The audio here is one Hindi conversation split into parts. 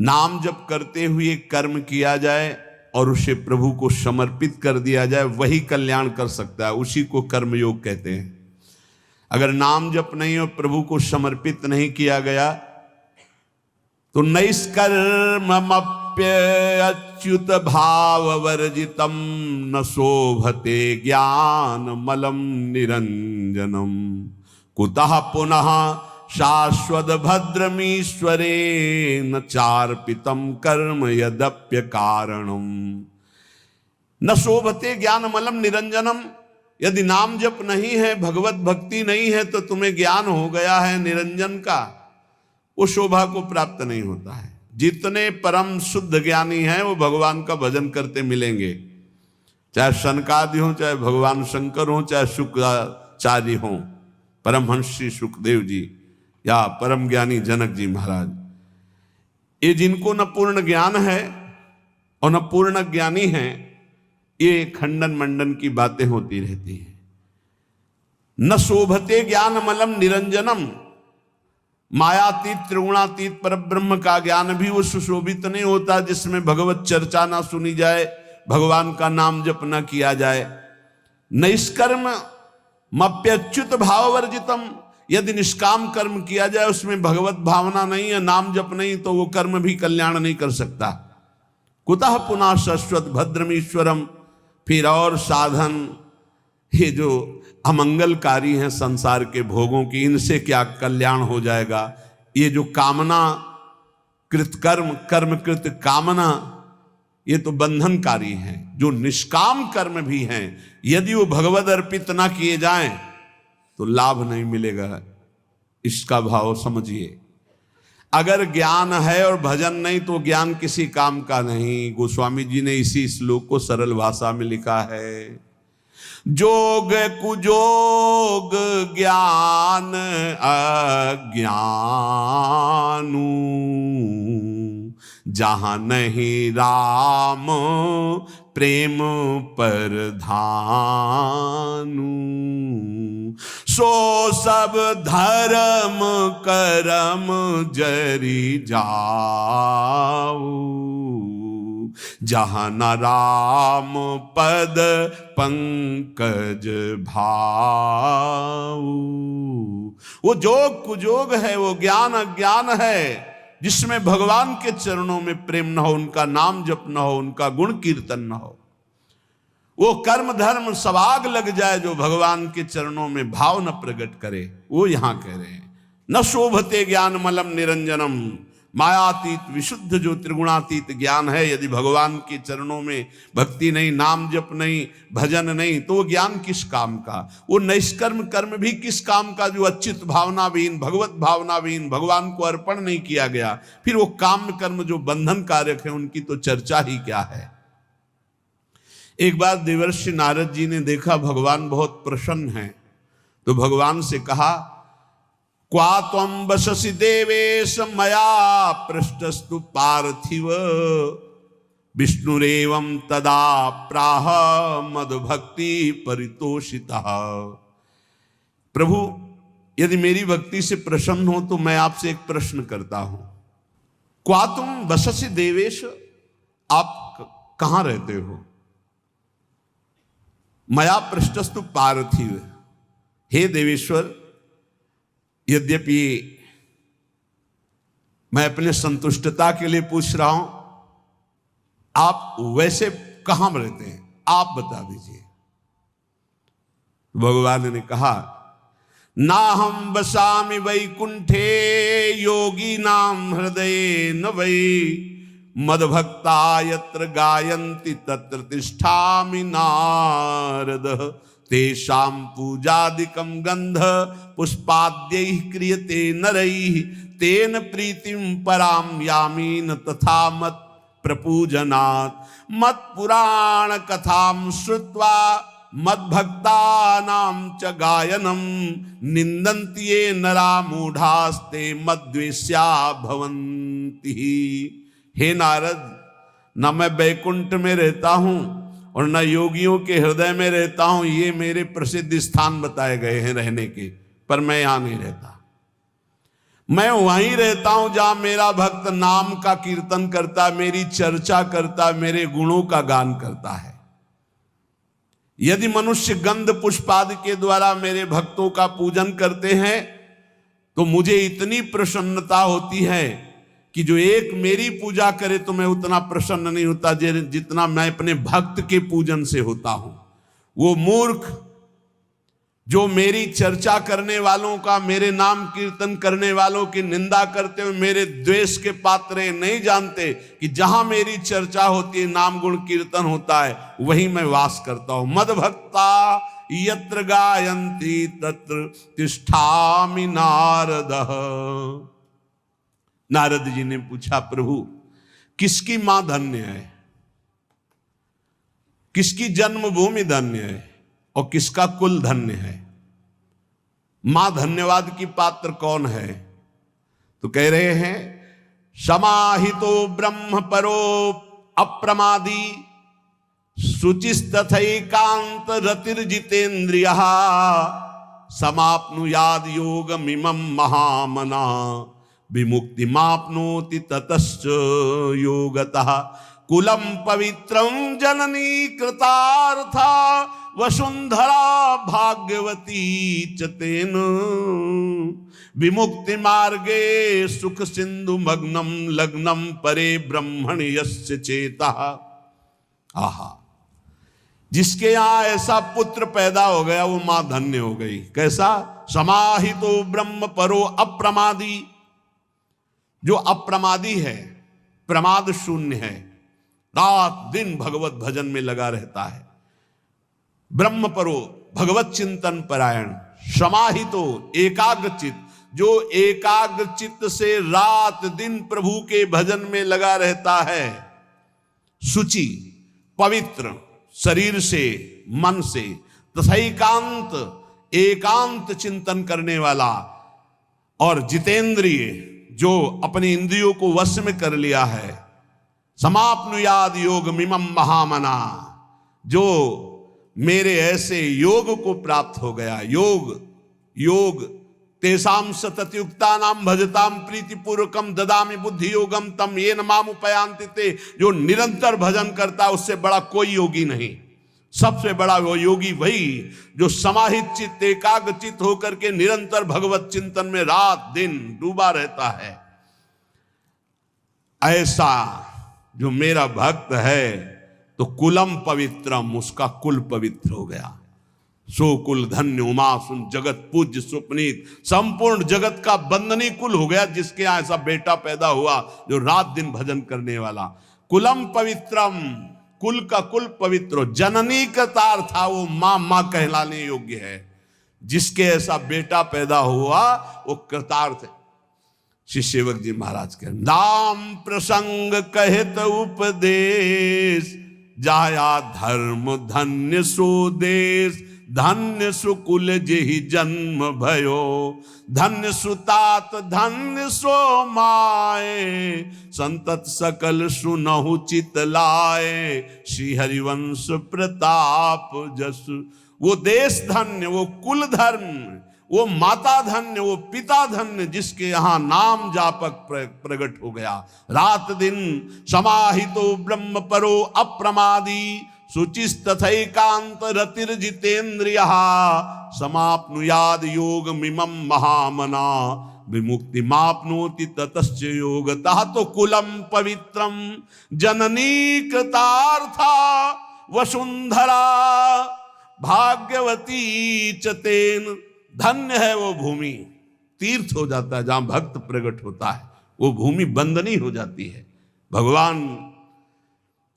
नाम जप करते हुए कर्म किया जाए और उसे प्रभु को समर्पित कर दिया जाए, वही कल्याण कर सकता है, उसी को कर्मयोग कहते हैं। अगर नाम जप नहीं और प्रभु को समर्पित नहीं किया गया तो नैष्कर्मप्यच्युत भाव वर्जितम न शोभते ज्ञान मलम निरंजनम कुतः पुनः शाश्वत भद्रमीश्वरे न चार्पितम कर्म यद्यप्य कारणम। न शोभते ज्ञान मलम निरंजनम। यदि नाम जप नहीं है, भगवत भक्ति नहीं है, तो तुम्हें ज्ञान हो गया है निरंजन का, वो शोभा को प्राप्त नहीं होता है। जितने परम शुद्ध ज्ञानी हैं वो भगवान का भजन करते मिलेंगे, चाहे सनकादि हो, चाहे भगवान शंकर हो, चाहे शुक्राचार्य हो, परमहंस श्री सुखदेव जी या परम ज्ञानी जनक जी महाराज। ये जिनको न पूर्ण ज्ञान है और न पूर्ण ज्ञानी है, ये खंडन मंडन की बातें होती रहती हैं। न शोभते ज्ञान मलम निरंजनम। मायातीत त्रिगुणातीत पर ब्रह्म का ज्ञान भी वो सुशोभित नहीं होता जिसमें भगवत चर्चा ना सुनी जाए, भगवान का नाम जप न किया जाए। निष्कर्म मप्यच्युत भाव वर्जितम। यदि निष्काम कर्म किया जाए, उसमें भगवत भावना नहीं है, नाम जप नहीं, तो वो कर्म भी कल्याण नहीं कर सकता। कुतः पुनः शाश्वत भद्रमीश्वरम। फिर और साधन, ये जो अमंगलकारी हैं संसार के भोगों की, इनसे क्या कल्याण हो जाएगा। ये जो कामना कृत कर्म, कर्म कृत कामना, ये तो बंधनकारी हैं। जो निष्काम कर्म भी हैं, यदि वो भगवद अर्पित ना किए जाएं तो लाभ नहीं मिलेगा। इसका भाव समझिए। अगर ज्ञान है और भजन नहीं तो ज्ञान किसी काम का नहीं। गोस्वामी जी ने इसी श्लोक को सरल भाषा में लिखा है। जोग कुजोग ज्ञान अज्ञानू, जहां नहीं राम प्रेम परधानु, सो सब धर्म करम जरी जाऊ, जहां न राम पद पंकज भाऊ। वो जोग कुजोग है, वो ज्ञान अज्ञान है, जिसमें भगवान के चरणों में प्रेम न हो, उनका नाम जप न हो, उनका गुण कीर्तन न हो। वो कर्म धर्म सवाग लग जाए जो भगवान के चरणों में भाव न प्रकट करे, वो यहां कह रहे हैं। न शोभते ज्ञान मलम निरंजनम। मायातीत विशुद्ध जो त्रिगुणातीत ज्ञान है, यदि भगवान के चरणों में भक्ति नहीं, नाम जप नहीं, भजन नहीं, तो वो ज्ञान किस काम का। वो निष्कर्म कर्म भी किस काम का, जो अच्युत भावनाविहीन, भगवत भावनाविहीन, भगवान को अर्पण नहीं किया गया। फिर वो काम कर्म जो बंधन कारक है, उनकी तो चर्चा ही क्या है। एक बार देवर्षि नारद जी ने देखा भगवान बहुत प्रसन्न हैं, तो भगवान से कहा, क्वा त्वं वससि देवेश मया पृष्ठस्तु पार्थिव, विष्णुरेवं तदा प्राह मद्भक्ति परितोषितः। प्रभु, यदि मेरी भक्ति से प्रसन्न हो तो मैं आपसे एक प्रश्न करता हूं। क्वा तुम वससि देवेश, आप कहां रहते हो। मया पृष्ठस्तु पार्थिव, हे देवेश्वर, यद्यपि मैं अपने संतुष्टता के लिए पूछ रहा हूं, आप वैसे कहां रहते हैं, आप बता दीजिए। भगवान ने कहा, ना हम वसामि वैकुंठे योगी नाम हृदये न वै, मद्भक्ता यत्र गायन्ति तत्र तिष्ठामि नारद, तेषां पूजादिकं गंध पुष्पाद्यैः क्रियते नरैः, तेन प्रीतिं परां यामि न तथा मत् प्रपूजनात्। मत् पुराण कथां श्रुत्वा मद्भक्तानां च गायनं, निन्दन्ति ये नरा मूढ़ास्ते मद्वेष्या भवन्ति। हे नारद, न मैं बैकुंठ में रहता हूं और न योगियों के हृदय में रहता हूं। ये मेरे प्रसिद्ध स्थान बताए गए हैं रहने के, पर मैं यहां नहीं रहता। मैं वहीं रहता हूं जहां मेरा भक्त नाम का कीर्तन करता, मेरी चर्चा करता, मेरे गुणों का गान करता है। यदि मनुष्य गंध पुष्पादि के द्वारा मेरे भक्तों का पूजन करते हैं तो मुझे इतनी प्रसन्नता होती है कि जो एक मेरी पूजा करे तो मैं उतना प्रसन्न नहीं होता जितना मैं अपने भक्त के पूजन से होता हूं। वो मूर्ख जो मेरी चर्चा करने वालों का, मेरे नाम कीर्तन करने वालों की निंदा करते हुए मेरे द्वेष के पात्र नहीं जानते कि जहां मेरी चर्चा होती है, नाम गुण कीर्तन होता है, वहीं मैं वास करता हूं। मद भक्ता यत्र गायन्ति तत्र तिष्ठामि नारद। नारद जी ने पूछा, प्रभु किसकी मां धन्य है, किसकी जन्मभूमि धन्य है और किसका कुल धन्य है? मां धन्यवाद की पात्र कौन है? तो कह रहे हैं, समाहितो ब्रह्म परो अप्रमादी शुचिस्तथैकांत रतिर्जितेन्द्रियः समाप्नुयाद योगमिमं महामना विमुक्तिमाप्नोति ततश्च योगतः कुलम पवित्रम जननी कृतार्था वसुंधरा भाग्यवती च तेन विमुक्ति मार्गे सुख सिंधु मग्नम लग्नम परे ब्रह्मण यस्य चेता। आहा, जिसके यहां ऐसा पुत्र पैदा हो गया वो मां धन्य हो गई। कैसा? समाहितो ब्रह्म परो अप्रमादी, जो अप्रमादी है, प्रमाद शून्य है, रात दिन भगवत भजन में लगा रहता है। ब्रह्म परो भगवत चिंतन परायण, समाहितो एकाग्रचित, जो एकाग्रचित से रात दिन प्रभु के भजन में लगा रहता है। शुचि पवित्र शरीर से मन से, तथा एकांत एकांत चिंतन करने वाला, और जितेंद्रिय जो अपने इंद्रियों को वश में कर लिया है। समाप्नुयाद योग मिमम महामना, जो मेरे ऐसे योग को प्राप्त हो गया। योग तेसाम सततयुक्ता नाम भजताम प्रीतिपूर्वकम ददामि बुद्धि योगम तम येन माम उपयांति ते। जो निरंतर भजन करता है उससे बड़ा कोई योगी नहीं। सबसे बड़ा वो योगी वही जो समाहित चित्त एकाग्र चित्त होकर के निरंतर भगवत चिंतन में रात दिन डूबा रहता है। ऐसा जो मेरा भक्त है तो कुलम पवित्रम, उसका कुल पवित्र हो गया। सो कुल धन्य उमासुन जगत पूज्य सुपनीत, संपूर्ण जगत का बंदनी कुल हो गया जिसके यहां ऐसा बेटा पैदा हुआ जो रात दिन भजन करने वाला। कुलम पवित्रम, कुल का कुल पवित्र। जननी कृतार्थ था, वो मां कहलाने योग्य है। जिसके ऐसा बेटा पैदा हुआ वो कृतार्थ है। श्री सेवक जी महाराज के नाम प्रसंग कहत उपदेश, जाया धर्म धन्य सो देश। धन्य सुकुल जेहि जन्म भयो, धन्य सुतात धन्य सो माए। संतत सकल सुनहु चित लाए, श्री हरिवंश प्रताप जस। वो देश धन्य, वो कुल धन्य, वो माता धन्य, वो पिता धन्य जिसके यहाँ नाम जापक प्रकट हो गया। रात दिन समाहितो ब्रह्म परो अप्रमादी, शुचिस्तथैकांत रतिर्जितेन्द्रियः समाप्नुयाद योगमिमं महामना विमुक्ति माप्नोति ततश्च योगतः। तो कुलम पवित्रम जननी कृतार्था वसुंधरा भाग्यवती च तेन। धन्य है वो भूमि, तीर्थ हो जाता है जहां भक्त प्रकट होता है, वो भूमि बंदनी हो जाती है। भगवान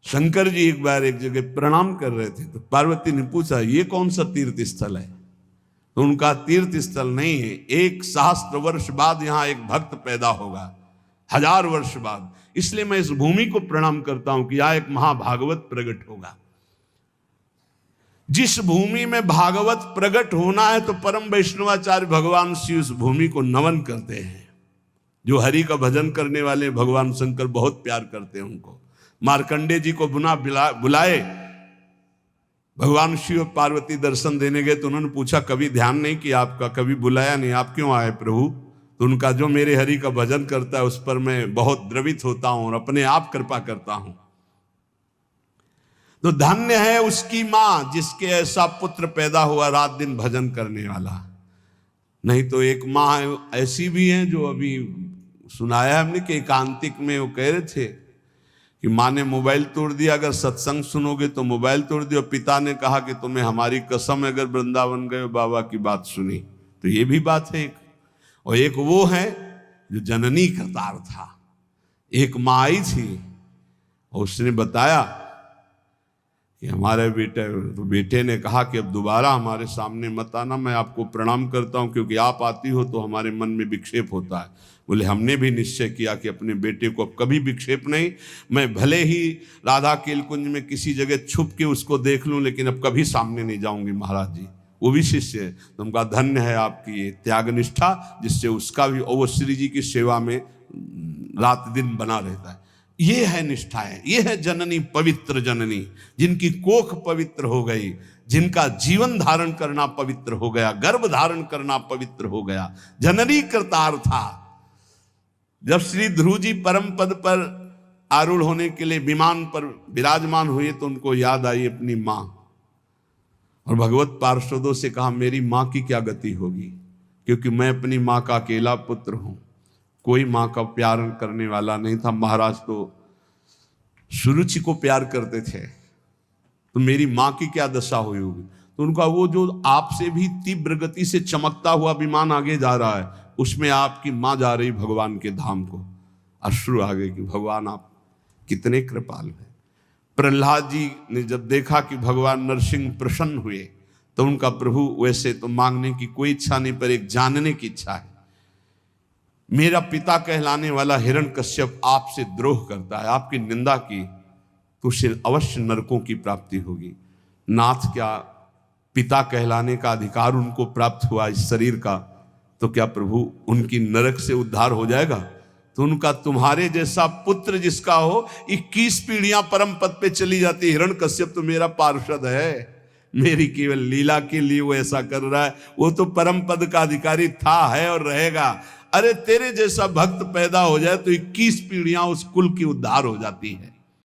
शंकर जी एक बार एक जगह प्रणाम कर रहे थे तो पार्वती ने पूछा ये कौन सा तीर्थ स्थल है? तो उनका तीर्थ स्थल नहीं है, 1 सहस्त्र वर्ष बाद यहां एक भक्त पैदा होगा, 1000 वर्ष बाद, इसलिए मैं इस भूमि को प्रणाम करता हूं कि यहां एक महाभागवत प्रकट होगा। जिस भूमि में भागवत प्रकट होना है तो परम वैष्णवाचार्य भगवान श्री उस भूमि को नमन करते हैं। जो हरि का भजन करने वाले भगवान शंकर बहुत प्यार करते हैं उनको। मार्कंडे जी को बुलाए, भगवान शिव और पार्वती दर्शन देने गए तो उन्होंने पूछा कभी ध्यान नहीं किया आपका, कभी बुलाया नहीं, आप क्यों आए प्रभु? तो उनका जो मेरे हरि का भजन करता है उस पर मैं बहुत द्रवित होता हूं और अपने आप कृपा करता हूं। तो धन्य है उसकी मां जिसके ऐसा पुत्र पैदा हुआ रात दिन भजन करने वाला। नहीं तो एक मां ऐसी भी है जो अभी सुनाया हमने कि एकांतिक में वो कह रहे थे कि माँ ने मोबाइल तोड़ दिया, अगर सत्संग सुनोगे तो मोबाइल तोड़ दिया। पिता ने कहा कि तुम्हें हमारी कसम अगर वृंदावन गए बाबा की बात सुनी। तो ये भी बात है एक। और एक वो है जो जननी करतार था। एक माँ आई थी और उसने बताया कि हमारे बेटे, तो बेटे ने कहा कि अब दोबारा हमारे सामने मत आना, मैं आपको प्रणाम करता हूँ क्योंकि आप आती हो तो हमारे मन में विक्षेप होता है। बोले हमने भी निश्चय किया कि अपने बेटे को अब कभी विक्षेप नहीं, मैं भले ही राधा केलकुंज में किसी जगह छुप के उसको देख लूं लेकिन अब कभी सामने नहीं जाऊंगी महाराज जी। वो भी शिष्य है। तो उनका धन्य है आपकी ये त्याग निष्ठा जिससे उसका भी और वो श्री जी की सेवा में रात दिन बना रहता है। ये है निष्ठाएं, ये है जननी, पवित्र जननी जिनकी कोख पवित्र हो गई, जिनका जीवन धारण करना पवित्र हो गया, गर्भ धारण करना पवित्र हो गया। जननी करतार था। जब श्री ध्रुव जी परम पद पर आरूढ़ होने के लिए विमान पर विराजमान हुए तो उनको याद आई अपनी माँ और भगवत पार्षदों से कहा मेरी माँ की क्या गति होगी, क्योंकि मैं अपनी माँ का अकेला पुत्र हूं, कोई माँ का प्यार करने वाला नहीं था। महाराज तो सुरुचि को प्यार करते थे, तो मेरी माँ की क्या दशा हुई होगी। तो उनका वो जो आपसे भी तीव्र गति से चमकता हुआ विमान आगे जा रहा है उसमें आपकी माँ जा रही भगवान के धाम को। अश्रु आ गए कि भगवान आप कितने कृपालु हैं। प्रहलाद जी ने जब देखा कि भगवान नरसिंह प्रसन्न हुए तो उनका प्रभु वैसे तो मांगने की कोई इच्छा नहीं पर एक जानने की इच्छा है। मेरा पिता कहलाने वाला हिरण्यकश्यप आपसे द्रोह करता है, आपकी निंदा की तो उसे अवश्य नरकों की प्राप्ति होगी। नाथ क्या पिता कहलाने का अधिकार उनको प्राप्त हुआ इस शरीर का, तो क्या प्रभु उनकी नरक से उद्धार हो जाएगा। तो उनका तुम्हारे जैसा पुत्र जिसका हो 21 पीढ़ियां परम पद पे चली जाती। हिरण्यकश्यप तो मेरा पार्षद है, मेरी केवल लीला के लिए वो ऐसा कर रहा है, वो तो परम पद का अधिकारी था, है और रहेगा। अरे तेरे जैसा भक्त पैदा हो जाए तो 21 पीढ़ियां उस कुल की उद्धार हो जाती है।